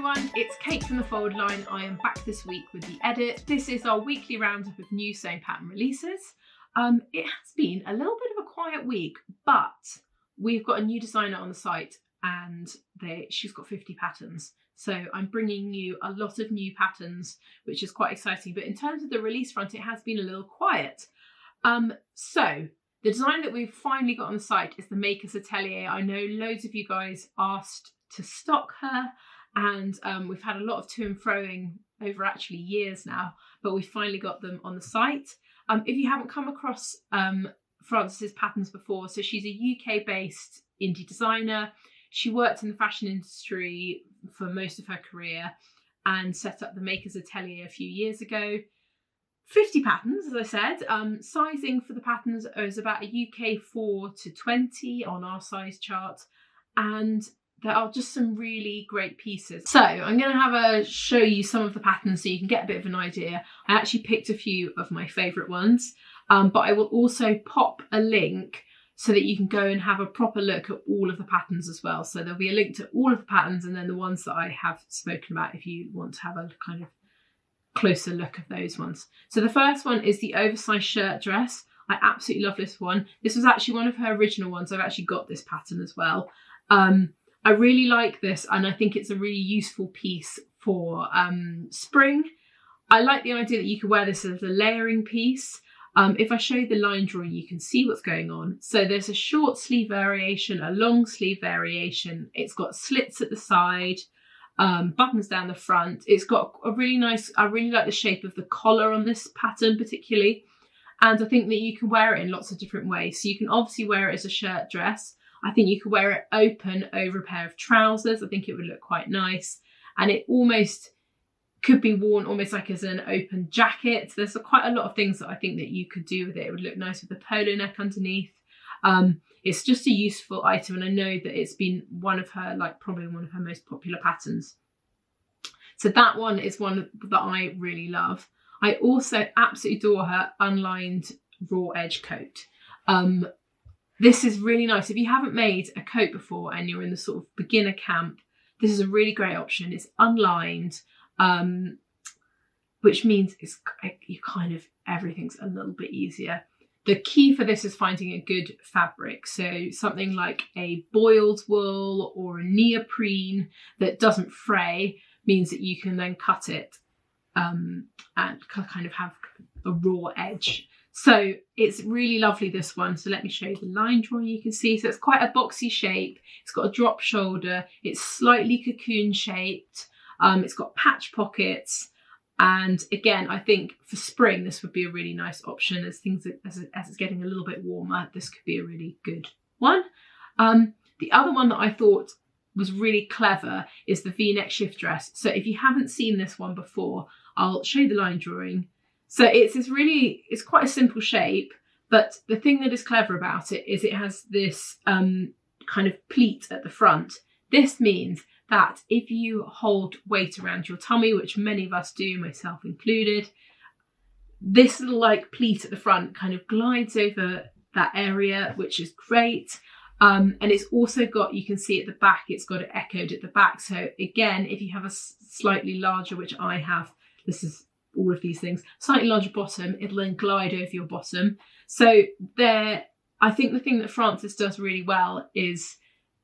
everyone, it's Kate from the Fold Line. I am back this week with the edit. This is our weekly roundup of new sewing pattern releases. It has been a little bit of a quiet week, but we've got a new designer on the site and she's got 50 patterns. So I'm bringing you a lot of new patterns, which is quite exciting. But in terms of the release front, it has been a little quiet. So the designer that we've finally got on the site is the Makers Atelier. I know loads of you guys asked to stock her, and we've had a lot of to and froing over actually years now, but we finally got them on the site. If you haven't come across Frances's patterns before, so she's a UK based indie designer. She worked in the fashion industry for most of her career and set up the Makers Atelier a few years ago. 50 patterns, as I said. Sizing for the patterns is about a UK 4 to 20 on our size chart, and there are just some really great pieces. So I'm going to show you some of the patterns so you can get a bit of an idea. I actually picked a few of my favourite ones, but I will also pop a link so that you can go and have a proper look at all of the patterns as well. So there'll be a link to all of the patterns and then the ones that I have spoken about if you want to have a kind of closer look of those ones. So the first one is the oversized shirt dress. I absolutely love this one. This was actually one of her original ones. I've actually got this pattern as well. I really like this, and I think it's a really useful piece for spring. I like the idea that you could wear this as a layering piece. If I show you the line drawing, you can see what's going on. So there's a short sleeve variation, a long sleeve variation. It's got slits at the side, buttons down the front. It's got a really nice, I really like the shape of the collar on this pattern particularly. And I think that you can wear it in lots of different ways. So you can obviously wear it as a shirt dress. I think you could wear it open over a pair of trousers. I think it would look quite nice. And it almost could be worn almost like as an open jacket. There's quite a lot of things that I think that you could do with it. It would look nice with the polo neck underneath. It's just a useful item, and I know that it's been one of her, probably one of her most popular patterns. So that one is one that I really love. I also absolutely adore her unlined raw edge coat. This is really nice. If you haven't made a coat before and you're in the sort of beginner camp, this is a really great option. It's unlined, which means everything's a little bit easier. The key for this is finding a good fabric. So something like a boiled wool or a neoprene that doesn't fray means that you can then cut it and kind of have a raw edge. So it's really lovely, this one. So let me show you the line drawing you can see. So it's quite a boxy shape. It's got a drop shoulder. It's slightly cocoon shaped. It's got patch pockets. And again, I think for spring, this would be a really nice option as it's getting a little bit warmer. This could be a really good one. The other one that I thought was really clever is the V-neck shift dress. So if you haven't seen this one before, I'll show you the line drawing. So it's quite a simple shape, but the thing that is clever about it is it has this kind of pleat at the front. This means that if you hold weight around your tummy, which many of us do, myself included, this little pleat at the front kind of glides over that area, which is great. And it's also got, you can see at the back, it's got it echoed at the back. So again, if you have a slightly larger, which I have, this is all of these things, slightly larger bottom, it'll then glide over your bottom. So I think the thing that Frances does really well is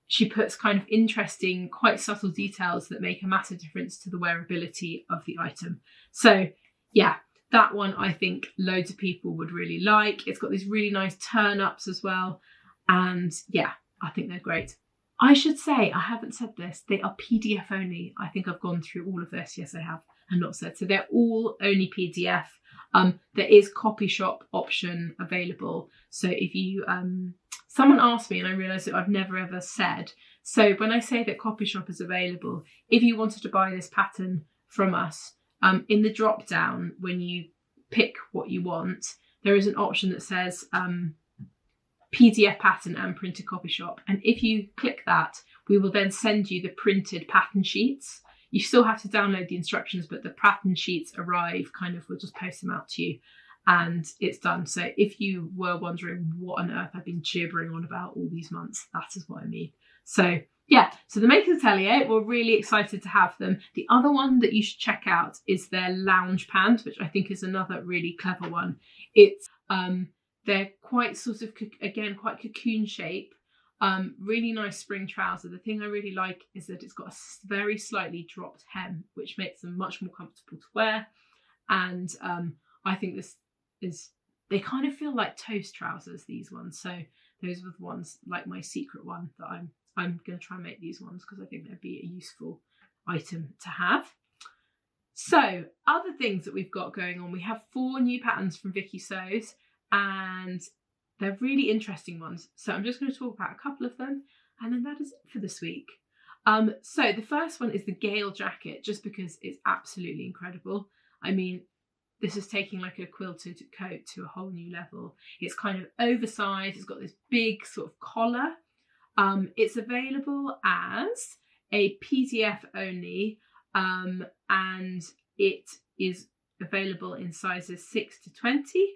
she puts kind of interesting, quite subtle details that make a massive difference to the wearability of the item. So yeah, that one I think loads of people would really like. It's got these really nice turn-ups as well. And yeah, I think they're great. I should say, I haven't said this, they are PDF only. I think I've gone through all of this. Yes, I have, and not said. So they're all only PDF. There is copy shop option available. So if you, someone asked me and I realised that I've never ever said. So when I say that copy shop is available, if you wanted to buy this pattern from us, in the drop down, when you pick what you want, there is an option that says, PDF pattern and printed copy shop. And if you click that, we will then send you the printed pattern sheets. You still have to download the instructions, but the pattern sheets arrive we'll just post them out to you and it's done. So if you were wondering what on earth I've been gibbering on about all these months, that is what I mean. So yeah, so the Makers Atelier, we're really excited to have them. The other one that you should check out is their lounge pant, which I think is another really clever one. It's they're quite sort of, again, quite cocoon shape. Really nice spring trouser. The thing I really like is that it's got a very slightly dropped hem, which makes them much more comfortable to wear. And I think this is, they kind of feel like toast trousers, these ones. So those are the ones like my secret one that I'm going to try and make these ones because I think they'd be a useful item to have. So other things that we've got going on, we have 4 new patterns from Vicky Sews, and they're really interesting ones. So I'm just going to talk about a couple of them, and then that is it for this week. So the first one is the Gale jacket, just because it's absolutely incredible. I mean, this is taking like a quilted coat to a whole new level. It's kind of oversized. It's got this big sort of collar. It's available as a PDF only, and it is available in sizes 6 to 20.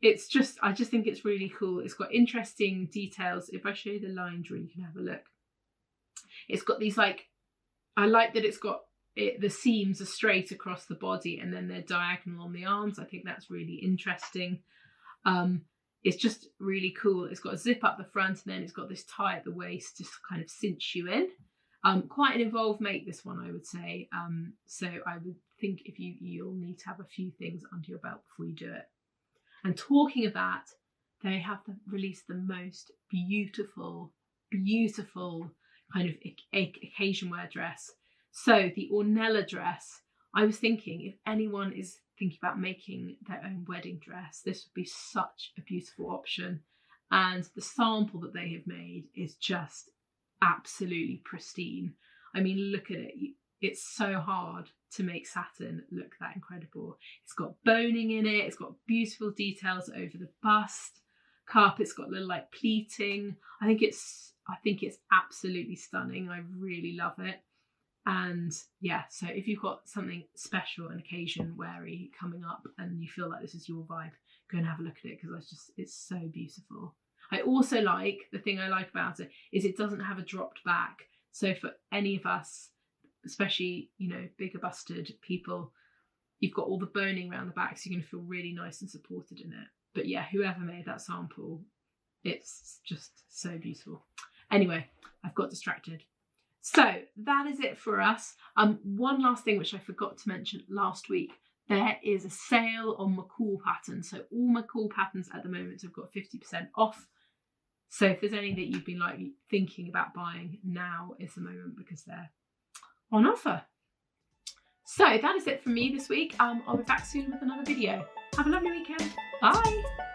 It's just, I just think it's really cool. It's got interesting details. If I show you the line drawing, you can have a look. It's got these like, I like that it's got the seams are straight across the body and then they're diagonal on the arms. I think that's really interesting. It's just really cool. It's got a zip up the front and then it's got this tie at the waist, just kind of cinch you in. Quite an involved make, this one, I would say. So I would think if you'll need to have a few things under your belt before you do it. And talking of that, they have released the most beautiful, beautiful kind of occasion wear dress. So the Ornella dress, I was thinking if anyone is thinking about making their own wedding dress, this would be such a beautiful option. And the sample that they have made is just absolutely pristine. I mean, look at it. It's so hard to make satin look that incredible. It's got boning in it. It's got beautiful details over the bust cup. It's got little like pleating. I think it's absolutely stunning. I really love it. And yeah, so if you've got something special and occasion weary coming up and you feel like this is your vibe, go and have a look at it because it's so beautiful. I also like, the thing I like about it is it doesn't have a dropped back. So for any of us, especially, you know, bigger busted people, you've got all the boning around the back, so you're going to feel really nice and supported in it. But yeah, whoever made that sample, it's just so beautiful. Anyway, I've got distracted. So that is it for us. One last thing which I forgot to mention last week, there is a sale on McCall patterns. So all McCall patterns at the moment have got 50% off. So if there's any that you've been like thinking about buying, now is the moment because they're on offer. So that is it from me this week. I'll be back soon with another video. Have a lovely weekend. Bye.